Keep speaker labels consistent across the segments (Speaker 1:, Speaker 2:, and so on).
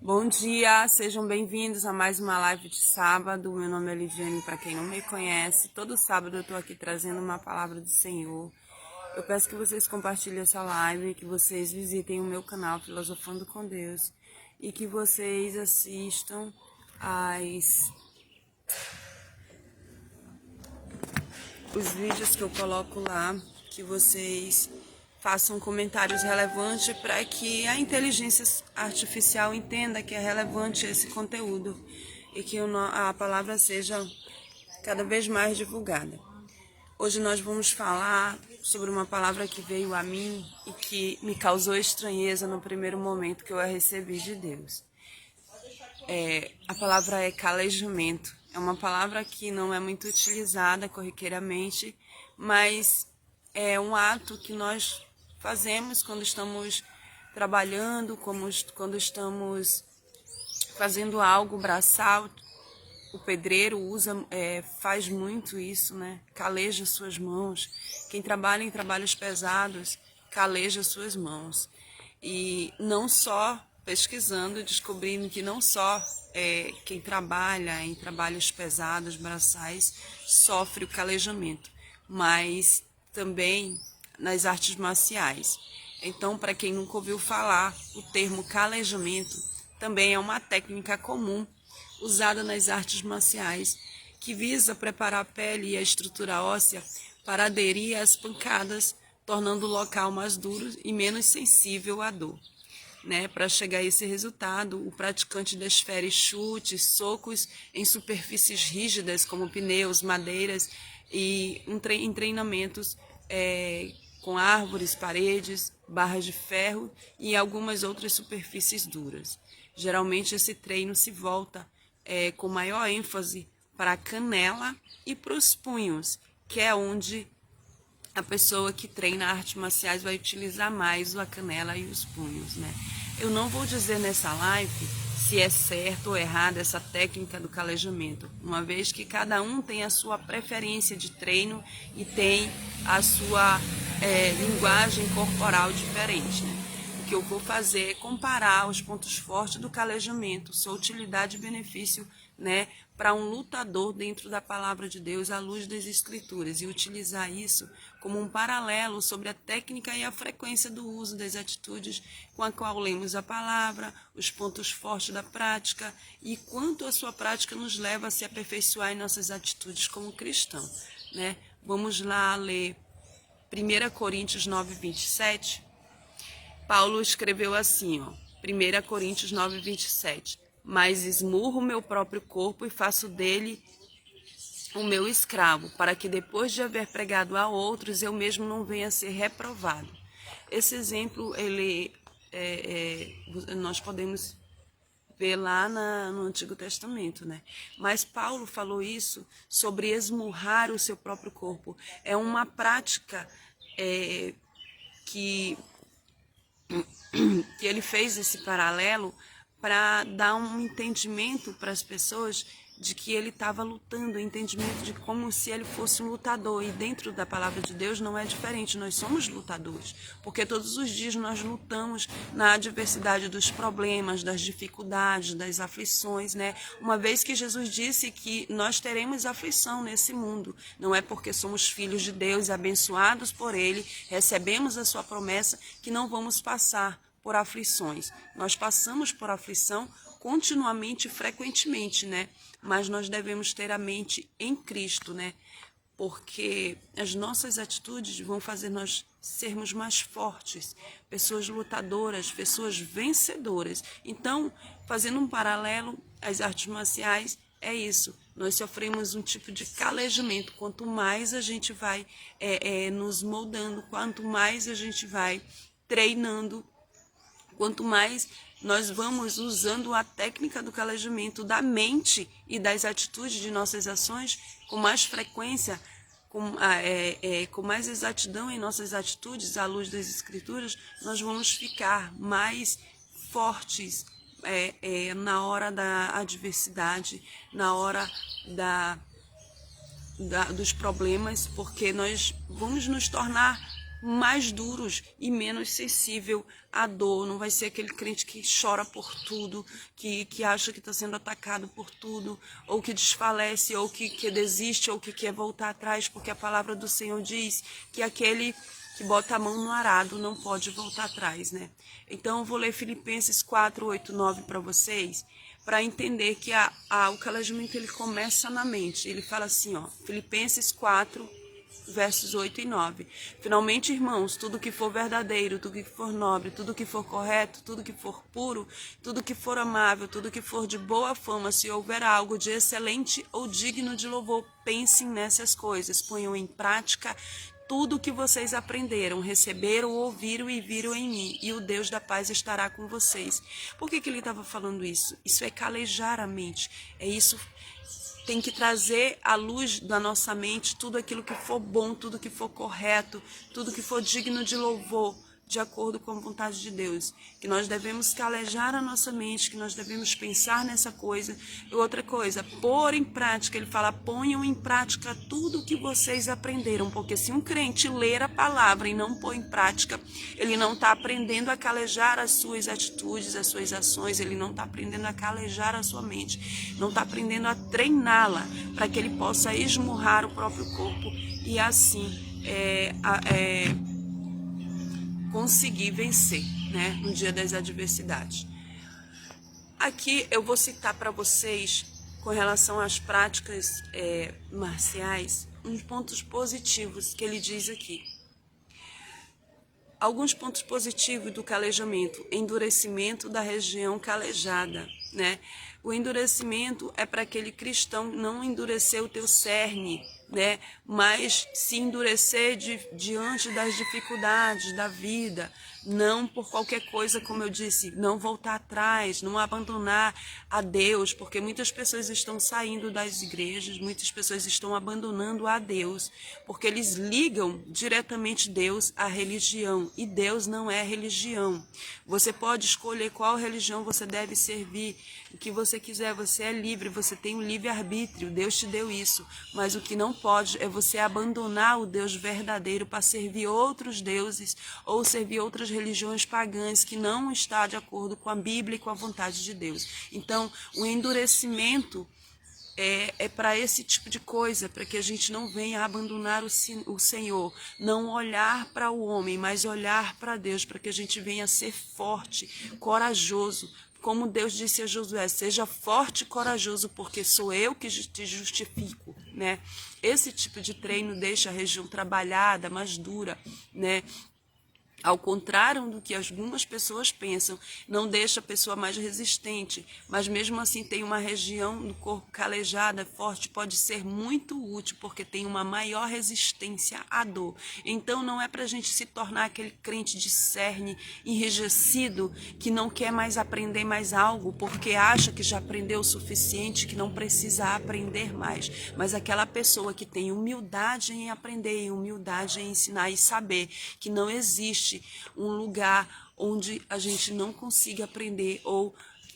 Speaker 1: Bom dia, sejam bem-vindos a mais uma live de sábado. Meu nome é Lidiane, para quem não me conhece. Todo sábado eu estou aqui trazendo uma palavra do Senhor. Eu peço que vocês compartilhem essa live, que vocês visitem o meu canal Filosofando com Deus e que vocês assistam os vídeos que eu coloco lá, que vocês façam comentários relevantes para que a inteligência artificial entenda que é relevante esse conteúdo e que a palavra seja cada vez mais divulgada. Hoje nós vamos falar sobre uma palavra que veio a mim e que me causou estranheza no primeiro momento que eu a recebi de Deus. A palavra é calejamento. É uma palavra que não é muito utilizada corriqueiramente, mas é um ato que nós fazemos quando estamos trabalhando, quando estamos fazendo algo braçal. O pedreiro faz muito isso, né? Caleja suas mãos. Quem trabalha em trabalhos pesados, caleja suas mãos. E não só pesquisando, descobrindo que não só quem trabalha em trabalhos pesados, braçais, sofre o calejamento, mas também nas artes marciais. Então, para quem nunca ouviu falar, o termo calejamento também é uma técnica comum usada nas artes marciais, que visa preparar a pele e a estrutura óssea para aderir às pancadas, tornando o local mais duro e menos sensível à dor. Para chegar a esse resultado, o praticante desfere chutes, socos em superfícies rígidas, como pneus, madeiras, e em treinamentos com árvores, paredes, barras de ferro e algumas outras superfícies duras. Geralmente esse treino se volta com maior ênfase para a canela e para os punhos, que é onde a pessoa que treina artes marciais vai utilizar mais a canela e os punhos, né? Eu não vou dizer nessa live se é certo ou errado essa técnica do calejamento, uma vez que cada um tem a sua preferência de treino e tem a sua linguagem corporal diferente, né? O que eu vou fazer é comparar os pontos fortes do calejamento, sua utilidade e benefício, né, para um lutador dentro da palavra de Deus à luz das Escrituras, e utilizar isso como um paralelo sobre a técnica e a frequência do uso das atitudes com a qual lemos a palavra, os pontos fortes da prática e quanto a sua prática nos leva a se aperfeiçoar em nossas atitudes como cristão, né? Vamos lá ler 1 Coríntios 9, 27. Paulo escreveu assim, 1 Coríntios 9, 27. Mas esmurro o meu próprio corpo e faço dele o meu escravo, para que depois de haver pregado a outros, eu mesmo não venha a ser reprovado. Esse exemplo, nós podemos ver lá no Antigo Testamento, né? Mas Paulo falou isso sobre esmurrar o seu próprio corpo. É uma prática que ele fez esse paralelo para dar um entendimento para as pessoas de que ele estava lutando, entendimento de como se ele fosse um lutador. E dentro da palavra de Deus não é diferente, nós somos lutadores, porque todos os dias nós lutamos na adversidade dos problemas, das dificuldades, das aflições, né? Uma vez que Jesus disse que nós teremos aflição nesse mundo, não é porque somos filhos de Deus, abençoados por Ele, recebemos a sua promessa, que não vamos passar por aflições. Nós passamos por aflição continuamente e frequentemente, né? Mas nós devemos ter a mente em Cristo, né? Porque as nossas atitudes vão fazer nós sermos mais fortes, pessoas lutadoras, pessoas vencedoras. Então, fazendo um paralelo às artes marciais, é isso. Nós sofremos um tipo de calejamento. Quanto mais a gente vai nos moldando, quanto mais a gente vai treinando, quanto mais nós vamos usando a técnica do calejamento da mente e das atitudes de nossas ações com mais frequência, com mais exatidão em nossas atitudes, à luz das Escrituras, nós vamos ficar mais fortes na hora da adversidade, na hora dos problemas, porque nós vamos nos tornar mais duros e menos sensível à dor. Não vai ser aquele crente que chora por tudo, que acha que está sendo atacado por tudo, ou que desfalece, ou que desiste, ou que quer voltar atrás, porque a palavra do Senhor diz que aquele que bota a mão no arado não pode voltar atrás, né? Então eu vou ler Filipenses 4, 8, 9 para vocês, para entender que o calejamento ele começa na mente. Ele fala assim, ó, Filipenses 4, versos 8 e 9. Finalmente, irmãos, tudo que for verdadeiro, tudo que for nobre, tudo que for correto, tudo que for puro, tudo que for amável, tudo que for de boa fama, se houver algo de excelente ou digno de louvor, pensem nessas coisas, ponham em prática tudo o que vocês aprenderam, receberam, ouviram e viram em mim, e o Deus da paz estará com vocês. Por que ele estava falando isso? Isso é calejar a mente, é isso. Tem que trazer à luz da nossa mente tudo aquilo que for bom, tudo que for correto, tudo que for digno de louvor, de acordo com a vontade de Deus. Que nós devemos calejar a nossa mente, que nós devemos pensar nessa coisa. E outra coisa, pôr em prática. Ele fala, ponham em prática tudo o que vocês aprenderam. Porque se um crente ler a palavra e não pôr em prática, ele não está aprendendo a calejar as suas atitudes, as suas ações. Ele não está aprendendo a calejar a sua mente. Não está aprendendo a treiná-la para que ele possa esmurrar o próprio corpo e assim conseguir vencer, né, no dia das adversidades. Aqui eu vou citar para vocês, com relação às práticas marciais, uns pontos positivos que ele diz aqui. Alguns pontos positivos do calejamento: endurecimento da região calejada, né? O endurecimento é para aquele cristão não endurecer o teu cerne, né? Mas se endurecer diante das dificuldades da vida, não por qualquer coisa, como eu disse, não voltar atrás, não abandonar a Deus, porque muitas pessoas estão saindo das igrejas, muitas pessoas estão abandonando a Deus, porque eles ligam diretamente Deus à religião, e Deus não é religião. Você pode escolher qual religião você deve servir, o que você quiser, você é livre, você tem um livre-arbítrio, Deus te deu isso, mas o que não pode é você abandonar o Deus verdadeiro para servir outros deuses ou servir outras religiões pagãs que não está de acordo com a Bíblia e com a vontade de Deus. Então, o endurecimento é para esse tipo de coisa, para que a gente não venha abandonar o Senhor, não olhar para o homem, mas olhar para Deus, para que a gente venha ser forte, corajoso, como Deus disse a Josué, seja forte e corajoso, porque sou eu que te justifico, né? Esse tipo de treino deixa a região trabalhada, mais dura, né? Ao contrário do que algumas pessoas pensam, não deixa a pessoa mais resistente, mas mesmo assim tem uma região do corpo calejada, forte, pode ser muito útil, porque tem uma maior resistência à dor. Então não é para a gente se tornar aquele crente de cerne, enrijecido, que não quer mais aprender mais algo, porque acha que já aprendeu o suficiente, que não precisa aprender mais. Mas aquela pessoa que tem humildade em aprender, e humildade em ensinar e saber que não existe um lugar onde a gente não consiga aprender ou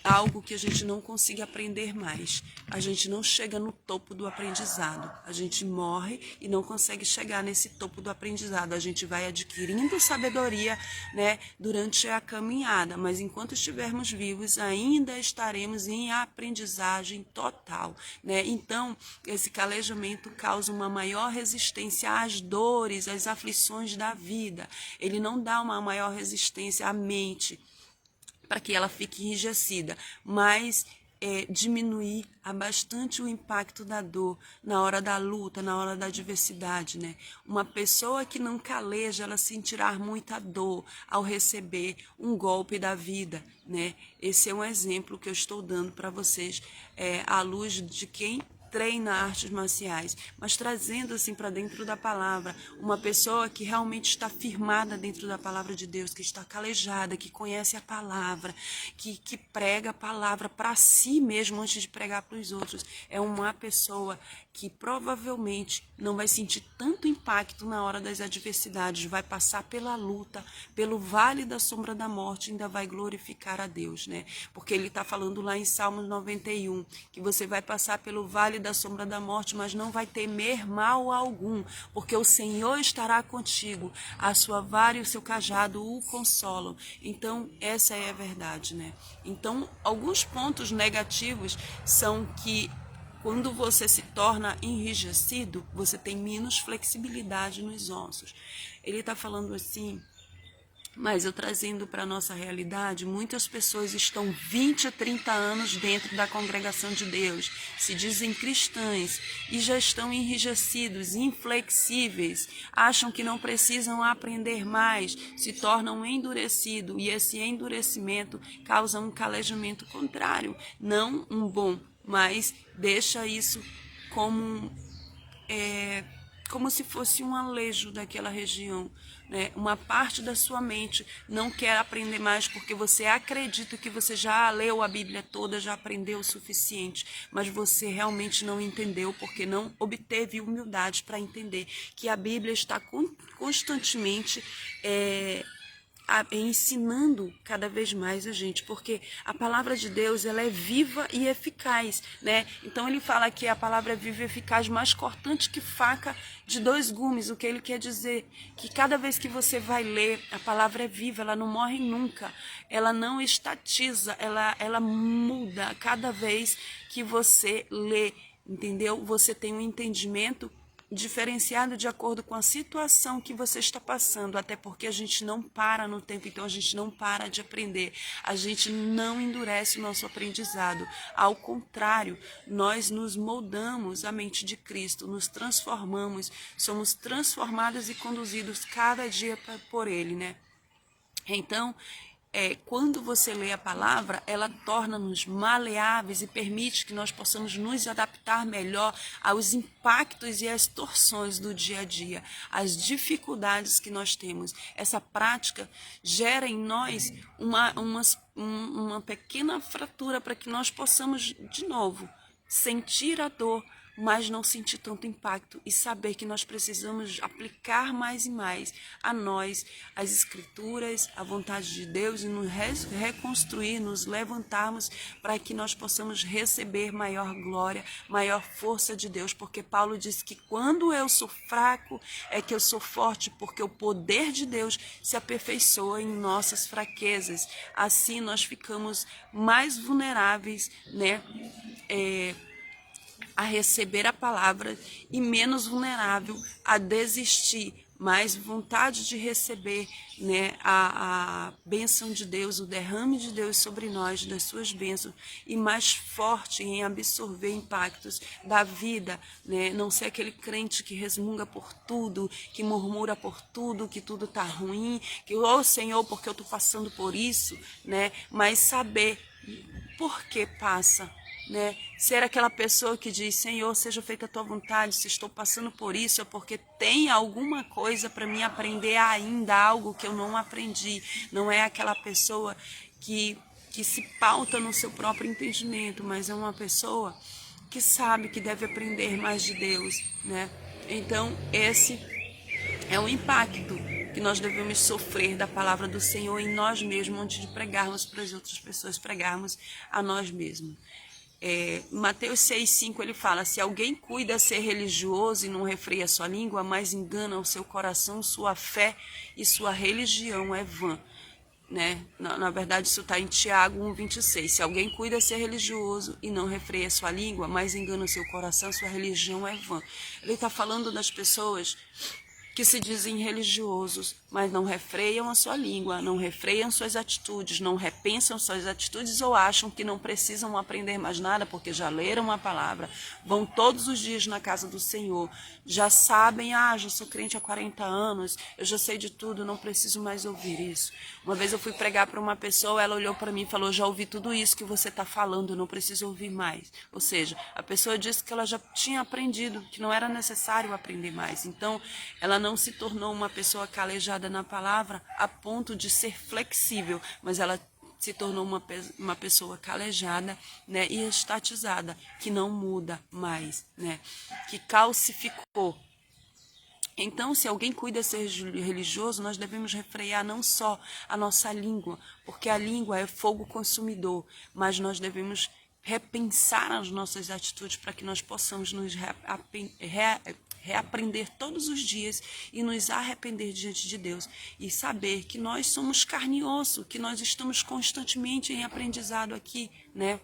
Speaker 1: algo que a gente não consiga aprender mais. A gente não chega no topo do aprendizado. A gente morre e não consegue chegar nesse topo do aprendizado. A gente vai adquirindo sabedoria, né, durante a caminhada, mas enquanto estivermos vivos, ainda estaremos em aprendizagem total, né? Então, esse calejamento causa uma maior resistência às dores, às aflições da vida. Ele não dá uma maior resistência à mente, para que ela fique enrijecida, mas diminuir bastante o impacto da dor na hora da luta, na hora da adversidade, né? Uma pessoa que não caleja, ela sentirá muita dor ao receber um golpe da vida, né? Esse é um exemplo que eu estou dando para vocês, à luz de quem treina artes marciais, mas trazendo assim para dentro da palavra, uma pessoa que realmente está firmada dentro da palavra de Deus, que está calejada, que conhece a palavra, que prega a palavra para si mesmo antes de pregar para os outros. É uma pessoa que provavelmente não vai sentir tanto impacto na hora das adversidades, vai passar pela luta, pelo vale da sombra da morte, ainda vai glorificar a Deus, né? Porque ele está falando lá em Salmos 91, que você vai passar pelo vale da sombra da morte, mas não vai temer mal algum, porque o Senhor estará contigo, a sua vara e o seu cajado o consolam. Então, essa é a verdade, né? Então, alguns pontos negativos são que quando você se torna enrijecido, você tem menos flexibilidade nos ossos. Ele está falando assim, mas eu trazendo para a nossa realidade, muitas pessoas estão 20 a 30 anos dentro da congregação de Deus, se dizem cristãs e já estão enrijecidos, inflexíveis, acham que não precisam aprender mais, se tornam endurecidos e esse endurecimento causa um calejamento contrário, não um bom, mas deixa isso como como se fosse um alejo daquela região, né? Uma parte da sua mente não quer aprender mais porque você acredita que você já leu a Bíblia toda, já aprendeu o suficiente, mas você realmente não entendeu porque não obteve humildade para entender que a Bíblia está constantemente ensinando cada vez mais a gente, porque a palavra de Deus ela é viva e eficaz, né? Então ele fala que a palavra é viva e eficaz, mais cortante que faca de 2 gumes. O que ele quer dizer? Que cada vez que você vai ler, a palavra é viva, ela não morre nunca, ela não estatiza, ela muda cada vez que você lê, entendeu? Você tem um entendimento diferenciado de acordo com a situação que você está passando, até porque a gente não para no tempo, então a gente não para de aprender, a gente não endurece o nosso aprendizado, ao contrário, nós nos moldamos à mente de Cristo, nos transformamos, somos transformados e conduzidos cada dia por Ele, né? Então, quando você lê a palavra, ela torna-nos maleáveis e permite que nós possamos nos adaptar melhor aos impactos e às torções do dia a dia, às dificuldades que nós temos. Essa prática gera em nós uma pequena fratura para que nós possamos, de novo, sentir a dor, mas não sentir tanto impacto e saber que nós precisamos aplicar mais e mais a nós, as escrituras, a vontade de Deus e nos reconstruir, nos levantarmos para que nós possamos receber maior glória, maior força de Deus, porque Paulo diz que quando eu sou fraco é que eu sou forte, porque o poder de Deus se aperfeiçoa em nossas fraquezas. Assim nós ficamos mais vulneráveis, né? A receber a palavra e menos vulnerável a desistir, mais vontade de receber, né, a bênção de Deus, o derrame de Deus sobre nós, das suas bênçãos, e mais forte em absorver impactos da vida, né, não ser aquele crente que resmunga por tudo, que murmura por tudo, que tudo está ruim, que, oh Senhor, porque eu estou passando por isso, né, mas saber por que passa, né? Ser aquela pessoa que diz, Senhor, seja feita a tua vontade, se estou passando por isso é porque tem alguma coisa para mim aprender ainda, algo que eu não aprendi. Não é aquela pessoa que se pauta no seu próprio entendimento, mas é uma pessoa que sabe que deve aprender mais de Deus, né? Então, esse é o impacto que nós devemos sofrer da palavra do Senhor em nós mesmos, antes de pregarmos para as outras pessoas, pregarmos a nós mesmos. Mateus 6,5 ele fala, se alguém cuida ser religioso e não refreia sua língua, mas engana o seu coração, sua fé e sua religião é vã. Né? Na verdade isso está em Tiago 1,26, se alguém cuida ser religioso e não refreia sua língua, mas engana o seu coração, sua religião é vã. Ele está falando das pessoas que se dizem religiosos, mas não refreiam a sua língua, não refreiam suas atitudes, não repensam suas atitudes ou acham que não precisam aprender mais nada porque já leram a palavra, vão todos os dias na casa do Senhor, já sabem, já sou crente há 40 anos, eu já sei de tudo, não preciso mais ouvir isso. Uma vez eu fui pregar para uma pessoa, ela olhou para mim e falou, já ouvi tudo isso que você está falando, não preciso ouvir mais. Ou seja, a pessoa disse que ela já tinha aprendido, que não era necessário aprender mais. Então, ela não se tornou uma pessoa calejada na palavra a ponto de ser flexível, mas ela se tornou uma pessoa calejada, né, e estatizada, que não muda mais, né, que calcificou. Então, se alguém cuida de ser religioso, nós devemos refrear não só a nossa língua, porque a língua é fogo consumidor, mas nós devemos repensar as nossas atitudes para que nós possamos nos reaprender todos os dias e nos arrepender diante de Deus e saber que nós somos carne e osso, que nós estamos constantemente em aprendizado aqui, né?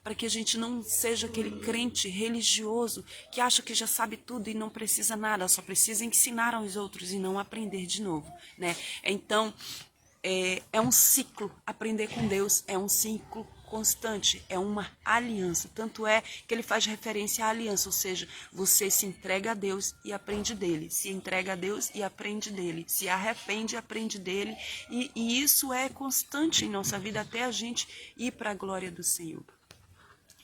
Speaker 1: Para que a gente não seja aquele crente religioso que acha que já sabe tudo e não precisa nada, só precisa ensinar aos outros e não aprender de novo, né? Então, é um ciclo, aprender com Deus é um ciclo constante, é uma aliança, tanto é que ele faz referência à aliança, ou seja, você se entrega a Deus e aprende dele, se entrega a Deus e aprende dele, se arrepende e aprende dele, e isso é constante em nossa vida até a gente ir para a glória do Senhor.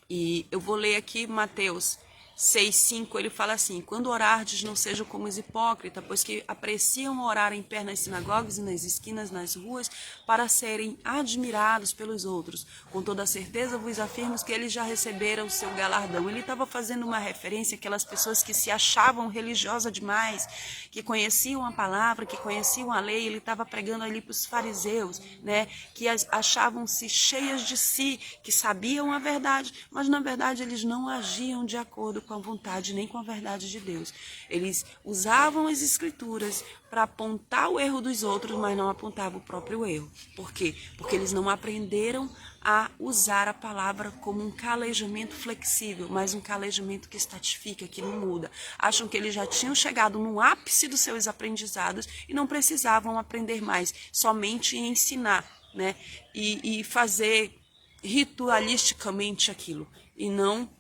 Speaker 1: E eu vou ler aqui Mateus 6,5, ele fala assim: quando orardes, não sejam como os hipócritas, pois que apreciam orar em pé nas sinagogas e nas esquinas, nas ruas, para serem admirados pelos outros. Com toda certeza vos afirmo que eles já receberam o seu galardão. Ele estava fazendo uma referência àquelas pessoas que se achavam religiosas demais, que conheciam a palavra, que conheciam a lei. Ele estava pregando ali para os fariseus, né, que achavam-se cheias de si, que sabiam a verdade, mas na verdade eles não agiam de acordo com a vontade nem com a verdade de Deus. Eles usavam as escrituras para apontar o erro dos outros, mas não apontavam o próprio erro. Por quê? Porque eles não aprenderam a usar a palavra como um calejamento flexível, mas um calejamento que estatifica, que não muda. Acham que eles já tinham chegado no ápice dos seus aprendizados e não precisavam aprender mais, somente ensinar, né? E fazer ritualisticamente aquilo, e não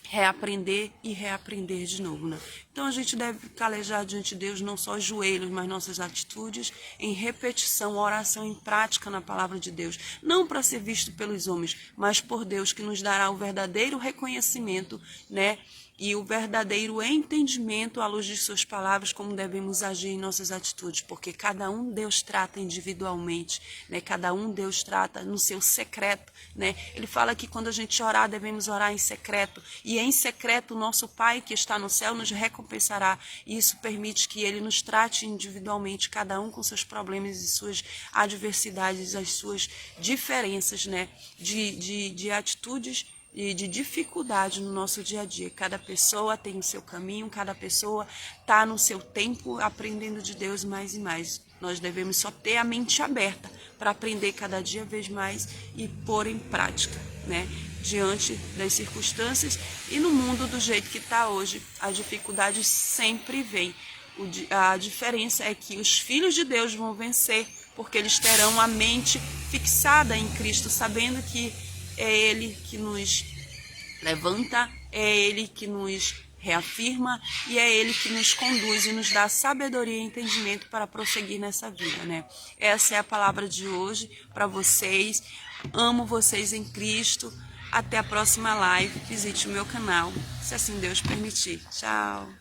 Speaker 1: reaprender e reaprender de novo, né? Então a gente deve calejar diante de Deus não só os joelhos, mas nossas atitudes em repetição, oração em prática na palavra de Deus, não para ser visto pelos homens, mas por Deus, que nos dará o verdadeiro reconhecimento, né? E o verdadeiro entendimento à luz de suas palavras, como devemos agir em nossas atitudes, porque cada um Deus trata individualmente, né? Cada um Deus trata no seu secreto, né? Ele fala que quando a gente orar, devemos orar em secreto, e em secreto o nosso Pai que está no céu nos recompensará, e isso permite que Ele nos trate individualmente, cada um com seus problemas e suas adversidades, as suas diferenças, né? de atitudes e de dificuldade no nosso dia a dia. Cada pessoa tem o seu caminho, cada pessoa está no seu tempo aprendendo de Deus mais e mais. Nós devemos só ter a mente aberta para aprender cada dia vez mais e pôr em prática, né? Diante das circunstâncias e no mundo do jeito que está hoje, as dificuldades sempre vêm. A diferença é que os filhos de Deus vão vencer, porque eles terão a mente fixada em Cristo, sabendo que é Ele que nos levanta, é Ele que nos reafirma e é Ele que nos conduz e nos dá sabedoria e entendimento para prosseguir nessa vida, né? Essa é a palavra de hoje para vocês. Amo vocês em Cristo. Até a próxima live. Visite o meu canal, se assim Deus permitir. Tchau!